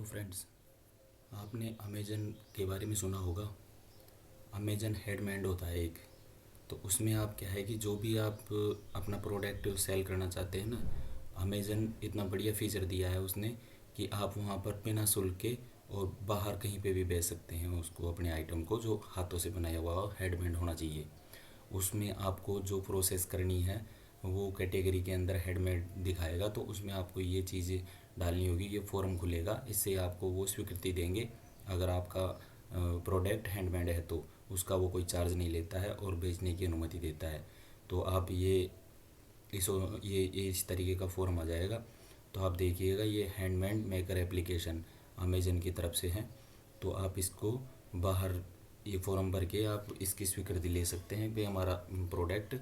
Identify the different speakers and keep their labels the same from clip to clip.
Speaker 1: Friends, आपने Amazon के बारे में सुना होगा। अमेजन हैंडमेड होता है एक। तो उसमें आप क्या है कि जो भी आप अपना प्रोडक्ट सेल करना चाहते हैं ना, अमेजन इतना बढ़िया फीचर दिया है उसने कि आप वहाँ पर बिना शुल्क के और बाहर कहीं पे भी बेच सकते हैं उसको, अपने आइटम को जो हाथों से बनाया हुआ हैंडमेड होना चाहिए। उसमें आपको जो प्रोसेस करनी है वो कैटेगरी के अंदर हैंडमेड दिखाएगा, तो उसमें आपको ये चीज़ें डालनी होगी। ये फॉर्म खुलेगा, इससे आपको वो स्वीकृति देंगे। अगर आपका प्रोडक्ट हैंडमेड है तो उसका वो कोई चार्ज नहीं लेता है और बेचने की अनुमति देता है। तो आप इस ये इस तरीके का फॉर्म आ जाएगा। तो आप देखिएगा, ये हैंडमेड मेकर एप्लीकेशन अमेजन की तरफ से है। तो आप इसको बाहर ये फॉर्म भर के आप इसकी स्वीकृति ले सकते हैं कि हमारा प्रोडक्ट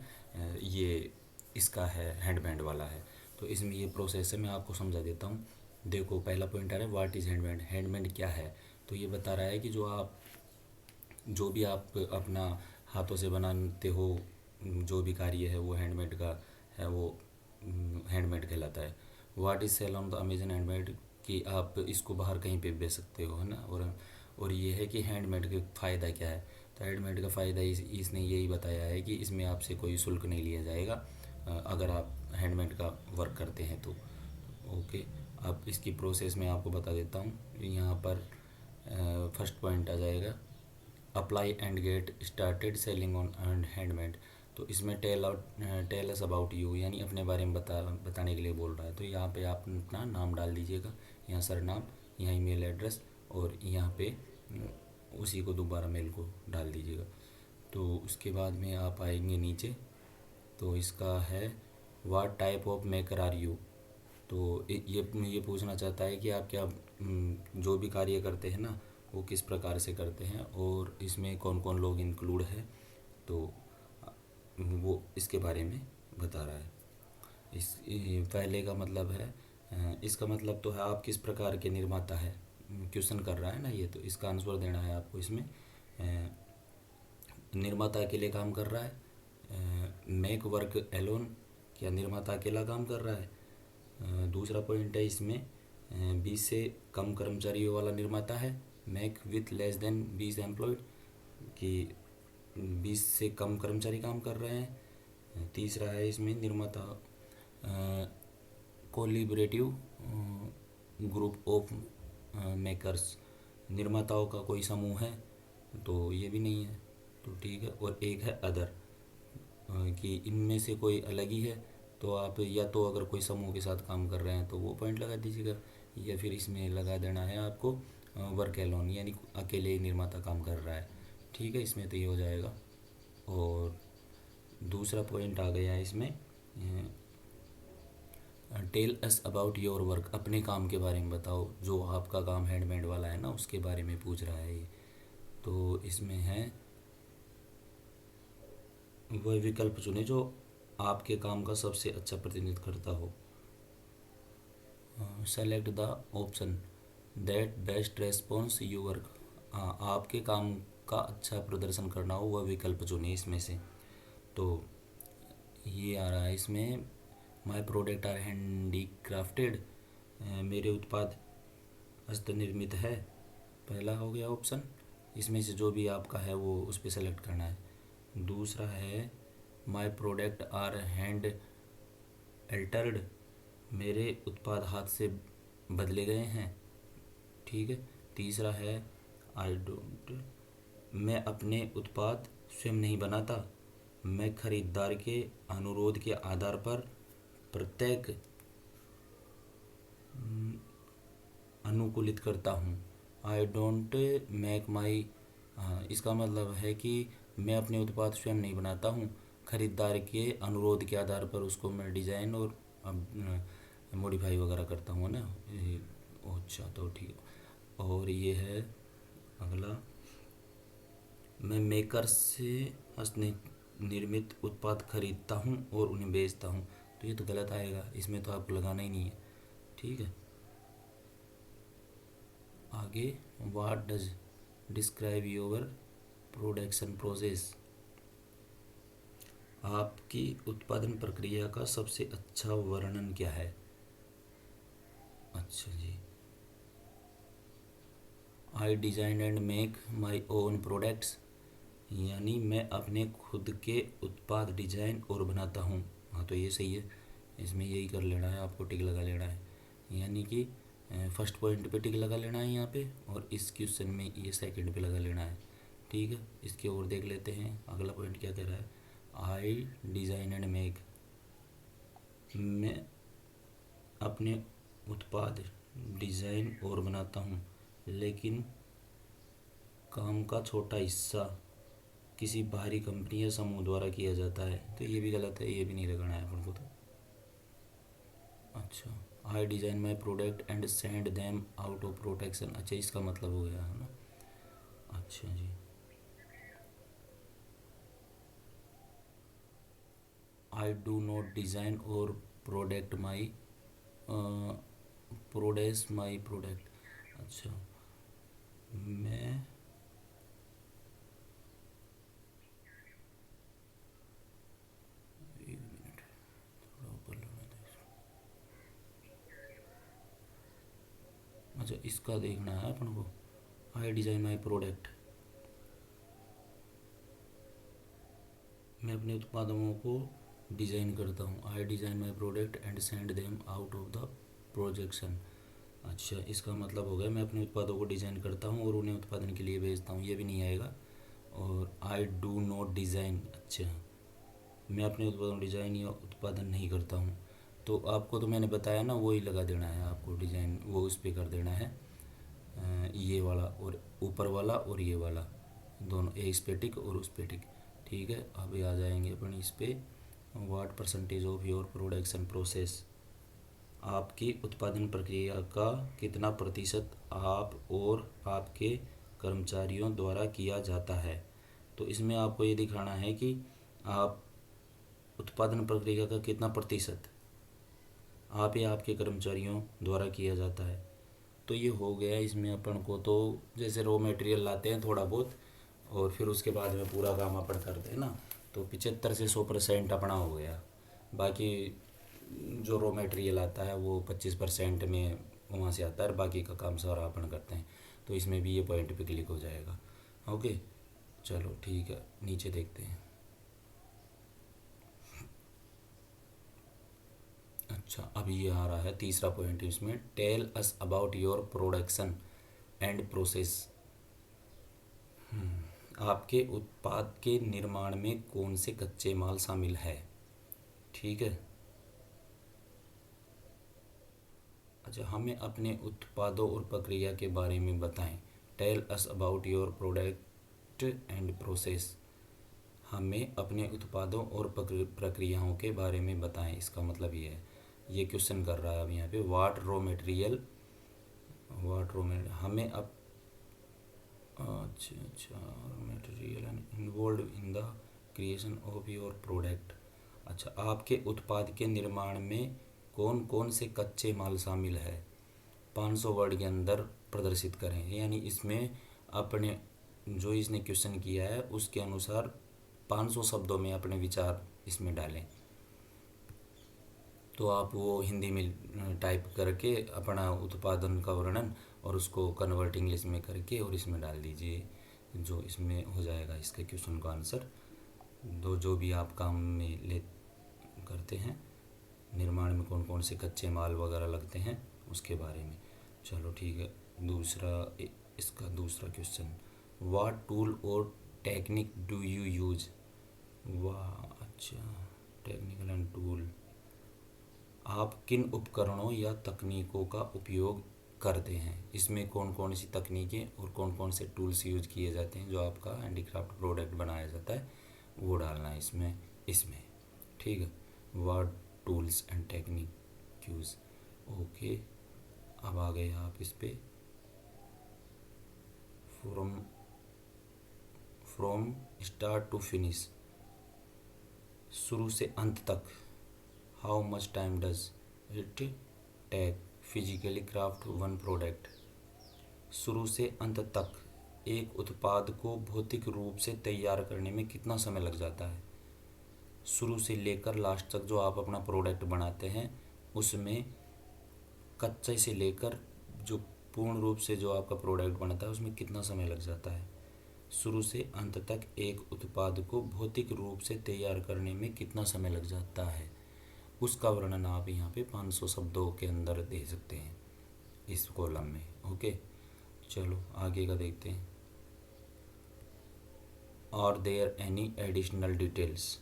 Speaker 1: ये इसका है, हैंडमेड वाला है। तो इसमें ये प्रोसेस है, मैं आपको समझा देता हूँ। देखो, पहला पॉइंट आ रहा है व्हाट इज़ हैंडमेड। हैंडमेड क्या है? तो ये बता रहा है कि जो भी आप अपना हाथों से बनाते हो, जो भी कार्य है वो हैंडमेड का है, वो हैंडमेड कहलाता है। What is sell on the Amazon handmade, कि आप इसको बाहर कहीं पे बेच सकते हो, है ना। और ये है कि हैंडमेड का फ़ायदा क्या है। तो हैंडमेड का फ़ायदा इसने यही बताया है कि इसमें आपसे कोई शुल्क नहीं लिया जाएगा अगर आप हैंडमेड का वर्क करते हैं तो। ओके, अब इसकी प्रोसेस मैं आपको बता देता हूँ। यहाँ पर फर्स्ट पॉइंट आ जाएगा, apply and get started selling on and handmade. तो इसमें टेल अस अबाउट यू, यानी अपने बारे में बताने के लिए बोल रहा है। तो यहाँ पे आप अपना नाम डाल दीजिएगा, यहाँ सरनाम, यहाँ ईमेल एड्रेस, और यहाँ पे उसी को दोबारा मेल को डाल दीजिएगा। तो उसके बाद में आप आएंगे नीचे, तो इसका है what type of maker are you. तो ये पूछना चाहता है कि आप क्या जो भी कार्य करते हैं ना वो किस प्रकार से करते हैं और इसमें कौन कौन लोग इंक्लूड है। तो वो इसके बारे में बता रहा है। पहले का मतलब है इसका मतलब तो है आप किस प्रकार के निर्माता है, क्वेश्चन कर रहा है ना ये। तो इसका आंसर देना है आपको इसमें। निर्माता के लिए काम कर रहा है, मेक वर्क एलोन, क्या निर्माता अकेला काम कर रहा है। दूसरा पॉइंट है इसमें 20 से कम कर्मचारियों वाला निर्माता है, make with less than 20 employed, कि 20 से कम कर्मचारी काम कर रहे हैं। तीसरा है इसमें निर्माता कोलिबरेटिव ग्रुप ऑफ मेकर्स, निर्माताओं का कोई समूह है, तो ये भी नहीं है, तो ठीक है। और एक है अदर, कि इनमें से कोई अलग ही है। तो आप या तो अगर कोई समूह के साथ काम कर रहे हैं तो वो पॉइंट लगा दीजिएगा, या फिर इसमें लगा देना है आपको वर्क एलोन, यानी अकेले ही निर्माता काम कर रहा है। ठीक है, इसमें तो ये हो जाएगा। और दूसरा पॉइंट आ गया है इसमें, tell us about your work, अपने काम के बारे में बताओ। जो आपका काम हैंडमेड वाला है ना उसके बारे में पूछ रहा है ये। तो इसमें है वह विकल्प चुने जो आपके काम का सबसे अच्छा प्रतिनिधित्व करता हो। Select the option that best response you work, आपके काम का अच्छा प्रदर्शन करना हो वह विकल्प चुने इसमें से। तो ये आ रहा है इसमें, my product are handy crafted, मेरे उत्पाद हस्तनिर्मित है, पहला हो गया ऑप्शन। इसमें से जो भी आपका है वो उस पर सेलेक्ट करना है। दूसरा है my product are hand altered, मेरे उत्पाद हाथ से बदले गए हैं, ठीक है। तीसरा है आई डोंट, मैं अपने उत्पाद स्वयं नहीं बनाता, मैं खरीदार के अनुरोध के आधार पर प्रत्येक अनुकूलित करता हूँ। आई डोंट मेक माई, इसका मतलब है कि मैं अपने उत्पाद स्वयं नहीं बनाता हूँ, खरीदार के अनुरोध के आधार पर उसको मैं डिज़ाइन और मॉडिफाई वगैरह करता हूँ ना। अच्छा, तो ठीक। और ये है अगला, मैं मेकर से हस्त निर्मित उत्पाद खरीदता हूँ और उन्हें बेचता हूँ। तो ये तो गलत आएगा, इसमें तो आपको लगाना ही नहीं है, ठीक है। आगे, what does describe your production process, आपकी उत्पादन प्रक्रिया का सबसे अच्छा वर्णन क्या है। अच्छा जी, I design and make my own products, यानी मैं अपने खुद के उत्पाद डिजाइन और बनाता हूँ। हाँ तो ये सही है, इसमें यही कर लेना है, आपको टिक लगा लेना है, यानी कि फर्स्ट पॉइंट पे टिक लगा लेना है यहाँ पे, और इस क्वेश्चन में ये सेकंड पे लगा लेना है। ठीक है, इसके और देख लेते हैं अगला पॉइंट क्या कह रहा है। आई डिज़ाइन एंड मेक, मैं अपने उत्पाद डिज़ाइन और बनाता हूँ, लेकिन काम का छोटा हिस्सा किसी बाहरी कंपनी या समूह द्वारा किया जाता है। तो ये भी गलत है, ये भी नहीं लगाना है अपन को। तो अच्छा, I design my product and send them out of protection, अच्छा इसका मतलब हो गया है ना। अच्छा जी, आई डू नॉट डिज़ाइन और product my produce my product. अच्छा, मैं एक मिनट थोड़ा ऊपर लगा था अच्छा इसका देखना है अपन को। आई डिज़ाइन माई प्रोडक्ट, मैं अपने उत्पादों को डिज़ाइन करता हूँ। I design my product and send them out of the projection. अच्छा इसका मतलब हो गया मैं अपने उत्पादों को डिज़ाइन करता हूँ और उन्हें उत्पादन के लिए भेजता हूँ, ये भी नहीं आएगा। और आई डू नॉट डिज़ाइन, अच्छा मैं अपने उत्पादों डिज़ाइन या उत्पादन नहीं करता हूँ। तो आपको तो मैंने बताया ना, वही लगा देना है आपको, डिज़ाइन वो उस पर कर देना है, ये वाला और ऊपर वाला और ये वाला दोनों, इस पे टिक और उस पे टिक। ठीक है, अभी आ जाएंगे अपन इस पे। What percentage of your production process, आपकी उत्पादन प्रक्रिया का कितना प्रतिशत आप और आपके कर्मचारियों द्वारा किया जाता है। तो इसमें आपको ये दिखाना है कि आप उत्पादन प्रक्रिया का कितना प्रतिशत आप या आपके कर्मचारियों द्वारा किया जाता है। तो ये हो गया इसमें अपन को। तो जैसे रॉ मटेरियल लाते हैं थोड़ा बहुत और फिर उसके बाद में पूरा काम अपन करते हैं ना, तो 75 से 100% अपना हो गया। बाकी जो रॉ मटेरियल आता है वो 25% में वहाँ से आता है, और बाकी का काम सारा अपन करते हैं। तो इसमें भी ये पॉइंट पे क्लिक हो जाएगा। ओके चलो ठीक है, नीचे देखते हैं। अच्छा अभी ये आ रहा है तीसरा पॉइंट इसमें, tell us about your production and process. आपके उत्पाद के निर्माण में कौन से कच्चे माल शामिल है। ठीक है, अच्छा हमें अपने उत्पादों और प्रक्रिया के बारे में बताएं। Tell us about your product and process, हमें अपने उत्पादों और प्रक्रियाओं के बारे में बताएं, इसका मतलब ये है। ये क्वेश्चन कर रहा है अब यहाँ पे, वाट रॉ मटेरियल हमें अब, अच्छा material and involve in the creation of your product. अच्छा आपके उत्पाद के निर्माण में कौन कौन से कच्चे माल शामिल है, 500 वर्ड के अंदर प्रदर्शित करें। यानी इसमें अपने जो इसने क्वेश्चन किया है उसके अनुसार 500 शब्दों में अपने विचार इसमें डालें। तो आप वो हिंदी में टाइप करके अपना उत्पादन का वर्णन और उसको कन्वर्ट इंग्लिश में करके और इसमें डाल दीजिए, जो इसमें हो जाएगा इसके क्वेश्चन का आंसर। दो जो भी आप काम में ले करते हैं, निर्माण में कौन कौन से कच्चे माल वगैरह लगते हैं उसके बारे में। चलो ठीक है, इसका दूसरा क्वेश्चन, वाट टूल और टेक्निक डू यू यूज। वाह अच्छा, टेक्निकल एंड टूल, आप किन उपकरणों या तकनीकों का उपयोग करते हैं। इसमें कौन कौन सी तकनीकें और कौन कौन से टूल्स यूज किए जाते हैं जो आपका हैंडीक्राफ्ट प्रोडक्ट बनाया जाता है, वो डालना है इसमें। ठीक है, word tools and technique use. Okay, अब आ गए आप इस पे, from from start to finish, शुरू से अंत तक, how much time does it take physically craft one product. शुरू से अंत तक एक उत्पाद को भौतिक रूप से तैयार करने में कितना समय लग जाता है। शुरू से लेकर लास्ट तक जो आप अपना प्रोडक्ट बनाते हैं उसमें कच्चे से लेकर जो पूर्ण रूप से जो आपका प्रोडक्ट बनता है उसमें कितना समय लग जाता है। शुरू से अंत तक एक उत्पाद को भौतिक रूप से तैयार करने में कितना समय लग जाता है, उसका वर्णन आप यहाँ पे 500 शब्दों के अंदर दे सकते हैं इस कॉलम में। ओके, चलो आगे का देखते हैं। Are there any additional details,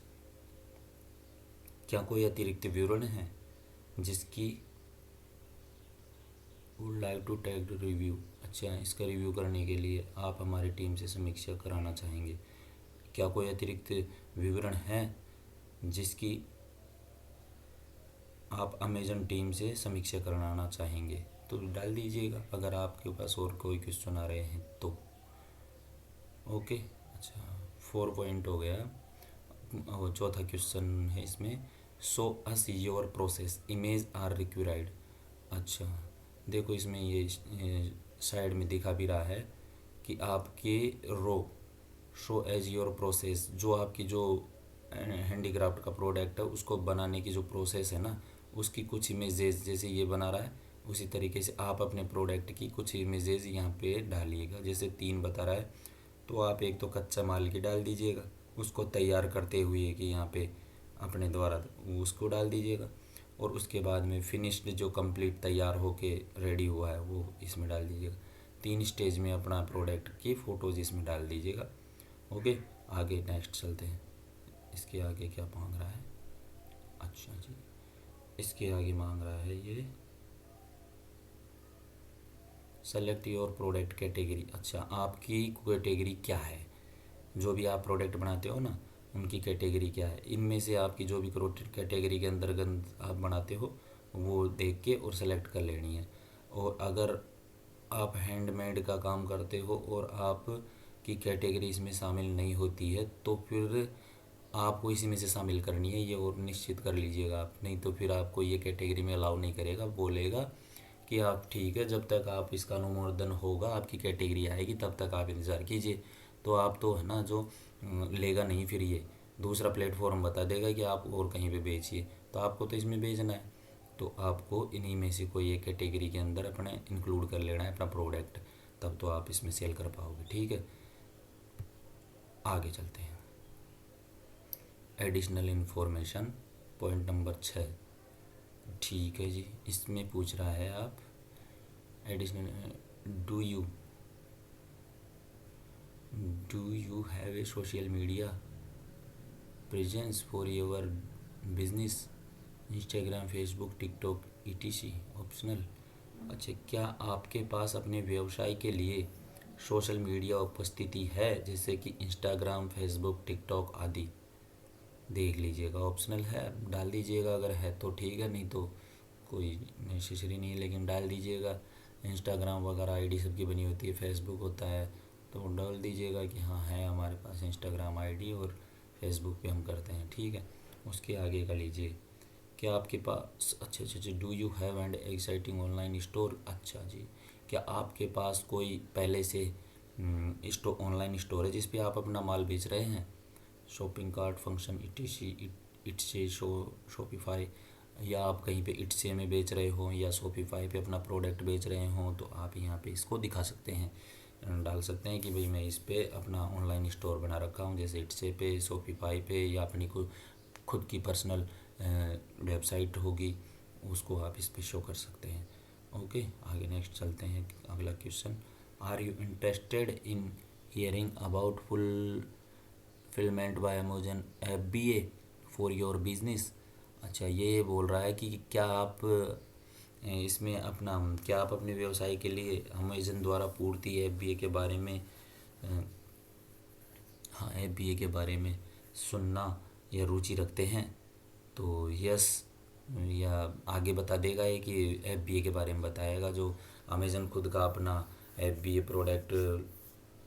Speaker 1: क्या कोई अतिरिक्त विवरण है जिसकी would like to take review. अच्छा, इसका रिव्यू करने के लिए आप हमारी टीम से समीक्षा कराना चाहेंगे। क्या कोई अतिरिक्त विवरण है जिसकी आप अमेजन टीम से समीक्षा कराना चाहेंगे, तो डाल दीजिएगा अगर आपके पास और कोई क्वेश्चन आ रहे हैं तो। ओके, अच्छा 4 पॉइंट हो गया। और चौथा क्वेश्चन है इसमें, show us your process image are required. अच्छा, देखो इसमें ये साइड में दिखा भी रहा है कि आपके रो शो एज योर प्रोसेस, जो आपकी जो हैंडीक्राफ्ट का प्रोडक्ट है उसको बनाने की जो प्रोसेस है ना, उसकी कुछ इमेजेस जैसे ये बना रहा है उसी तरीके से आप अपने प्रोडक्ट की कुछ इमेजेस यहाँ पे डालिएगा। जैसे 3 बता रहा है तो आप एक तो कच्चा माल की डाल दीजिएगा, उसको तैयार करते हुए कि यहाँ पे अपने द्वारा उसको डाल दीजिएगा, और उसके बाद में फिनिश्ड जो कंप्लीट तैयार होके रेडी हुआ है वो इसमें डाल दीजिएगा। 3 स्टेज में अपना प्रोडक्ट की फ़ोटोज़ इसमें डाल दीजिएगा। ओके, आगे नेक्स्ट चलते हैं। इसके आगे क्या मांग रहा है, अच्छा जी, इसके आगे मांग रहा है ये सेलेक्ट योर प्रोडक्ट कैटेगरी। अच्छा, आपकी कैटेगरी क्या है, जो भी आप प्रोडक्ट बनाते हो ना उनकी कैटेगरी क्या है, इनमें से आपकी जो भी कैटेगरी के अंतर्गत आप बनाते हो वो देख के और सेलेक्ट कर लेनी है। और अगर आप हैंडमेड का काम करते हो और आप की कैटेगरी इसमें शामिल नहीं होती है तो फिर आपको इसी में से शामिल करनी है ये, और निश्चित कर लीजिएगा आप, नहीं तो फिर आपको ये कैटेगरी में अलाउ नहीं करेगा, बोलेगा कि आप ठीक है जब तक आप इसका अनुमोदन होगा आपकी कैटेगरी आएगी तब तक आप इंतज़ार कीजिए। तो आप तो है ना जो लेगा नहीं, फिर ये दूसरा प्लेटफॉर्म बता देगा कि आप और कहीं पे बेचिए, तो आपको तो इसमें बेचना है, तो आपको इन्हीं में से कोई एक कैटेगरी के अंदर अपने इंक्लूड कर लेना है अपना प्रोडक्ट, तब तो आप इसमें सेल कर पाओगे। ठीक है, आगे चलते हैं। Additional information point number 6। ठीक है जी, इसमें पूछ रहा है आप additional, do you have a social media presence for your business, Instagram, Facebook, TikTok etc, optional. अच्छा, क्या आपके पास अपने व्यवसाय के लिए सोशल मीडिया उपस्थिति है जैसे कि इंस्टाग्राम, फेसबुक, टिकटॉक आदि, देख लीजिएगा, ऑप्शनल है डाल दीजिएगा, अगर है तो ठीक है, नहीं तो कोई नेसेसरी नहीं, लेकिन डाल दीजिएगा। इंस्टाग्राम वगैरह आईडी सबकी बनी होती है, फेसबुक होता है तो डाल दीजिएगा कि हाँ है हमारे पास इंस्टाग्राम आईडी और फेसबुक पे हम करते हैं। ठीक है, उसके आगे का लीजिए, क्या आपके पास, अच्छा अच्छा अच्छा, do you have and exciting online store. अच्छा जी, क्या आपके पास कोई पहले से ऑनलाइन स्टोर है जिस पे आप अपना माल बेच रहे हैं, शॉपिंग कार्ट फंक्शन इट्से शॉपिफाई, या आप कहीं पे इट्से में बेच रहे हो या शॉपिफाई पे अपना प्रोडक्ट बेच रहे हो, तो आप यहाँ पे इसको दिखा सकते हैं, डाल सकते हैं कि भाई मैं इस पे अपना ऑनलाइन स्टोर बना रखा हूँ, जैसे इट्से पे, शॉपिफाई पे, या अपनी को खुद की पर्सनल वेबसाइट होगी उसको आप इस पे शो कर सकते हैं। ओके, आगे नेक्स्ट चलते हैं। अगला question, are you interested in hearing about filament by Amazon FBA for your business. अच्छा, ये बोल रहा है कि क्या आप इसमें अपना, क्या आप अपने व्यवसाय के लिए अमेजन द्वारा पूर्ति FBA के बारे में हाँ FBA के बारे में सुनना या रुचि रखते हैं, तो यस, या आगे बता देगा ये कि FBA के बारे में बताएगा, जो अमेजन खुद का अपना FBA प्रोडक्ट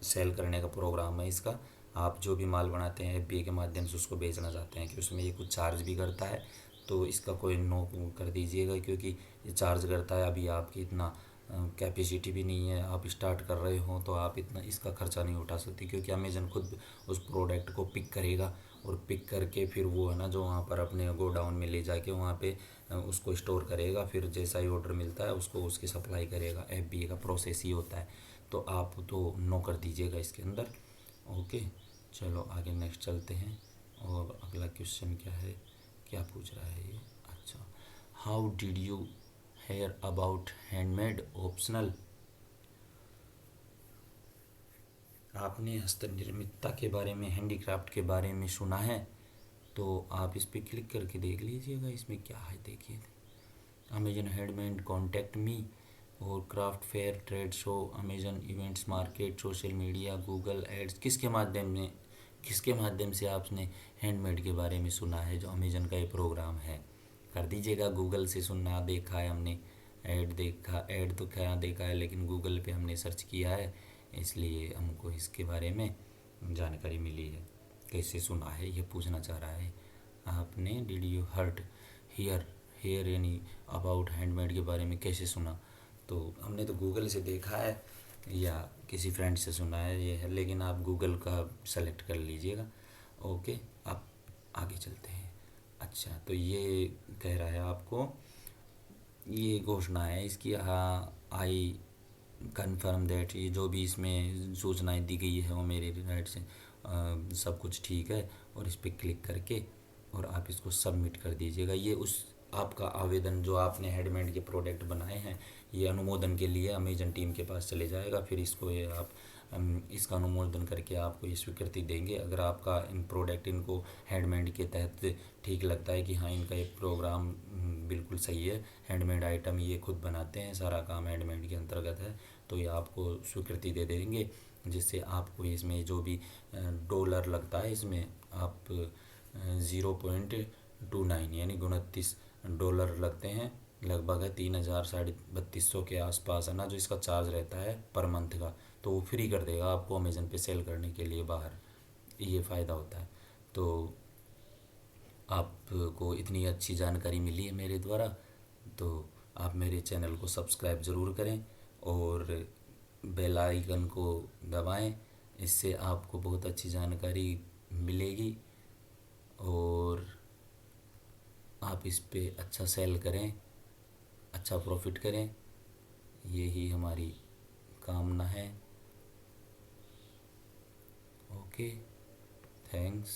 Speaker 1: सेल करने का प्रोग्राम है इसका। आप जो भी माल बनाते हैं FBA के माध्यम से उसको बेचना चाहते हैं कि उसमें ये कुछ चार्ज भी करता है, तो इसका कोई नो कर दीजिएगा, क्योंकि ये चार्ज करता है, अभी आपकी इतना कैपेसिटी भी नहीं है, आप स्टार्ट कर रहे हो तो आप इतना इसका खर्चा नहीं उठा सकते, क्योंकि अमेजन खुद उस प्रोडक्ट को पिक करेगा और पिक करके फिर वो है ना जो वहाँ पर अपने गोडाउन में ले जाके वहाँ पे उसको स्टोर करेगा, फिर जैसा ही ऑर्डर मिलता है उसको उसकी सप्लाई करेगा। FBA का प्रोसेस ही होता है। तो आप तो नो कर दीजिएगा इसके अंदर। ओके, चलो आगे नेक्स्ट चलते हैं। और अगला क्वेश्चन क्या है, क्या पूछ रहा है ये? अच्छा, how did you hear about handmade optional? आपने हस्तनिर्मितता के बारे में, हैंडीक्राफ्ट के बारे में सुना है? तो आप इस पर क्लिक करके देख लीजिएगा इसमें क्या है। देखिए, अमेजन हैंडमेड, कॉन्टैक्ट मी, और craft fair, trade show, Amazon events, market, social media, Google ads. किसके माध्यम से आपने हैंडमेड के बारे में सुना है? जो अमेजन का ये प्रोग्राम है, कर दीजिएगा। गूगल से सुनना देखा है हमने, ऐड तो क्या देखा है, लेकिन गूगल पे हमने सर्च किया है, इसलिए हमको इसके बारे में जानकारी मिली है। कैसे सुना है ये पूछना चाह रहा है आपने। Did you hurt here, hear यानी अबाउट हैंडमेड के बारे में कैसे सुना? तो हमने तो गूगल से देखा है या किसी फ्रेंड से सुना है ये है, लेकिन आप गूगल का सेलेक्ट कर लीजिएगा। ओके, आप आगे चलते हैं। अच्छा, तो ये कह रहा है आपको, ये घोषणा है इसकी, आई कन्फर्म दैट, ये जो भी इसमें सूचनाएं दी गई है वो मेरे राइट से सब कुछ ठीक है। और इस पर क्लिक करके और आप इसको सबमिट कर दीजिएगा। ये उस आपका आवेदन जो आपने हैंडमेड के प्रोडक्ट बनाए हैं, ये अनुमोदन के लिए अमेजन टीम के पास चले जाएगा। फिर इसको ये आप इसका अनुमोदन करके आपको ये स्वीकृति देंगे। अगर आपका इन प्रोडक्ट इनको हैंडमेड के तहत ठीक लगता है कि हाँ इनका ये प्रोग्राम बिल्कुल सही है, हैंडमेड आइटम ये खुद बनाते हैं, सारा काम हैंडमेड के अंतर्गत है, तो ये आपको स्वीकृति दे देंगे। जिससे आपको इसमें जो भी डॉलर लगता है, इसमें आप 0.29 यानी 29 डॉलर लगते हैं, लगभग है 3000 3200 के आसपास है ना, जो इसका चार्ज रहता है पर मंथ का। तो वो फ्री कर देगा आपको अमेजन पे सेल करने के लिए बाहर, ये फ़ायदा होता है। तो आपको इतनी अच्छी जानकारी मिली है मेरे द्वारा, तो आप मेरे चैनल को सब्सक्राइब ज़रूर करें और बेल आइकन को दबाएं। इससे आपको बहुत अच्छी जानकारी मिलेगी और आप इस पे अच्छा सेल करें, अच्छा प्रॉफिट करें, यही हमारी कामना है। Okay, thanks.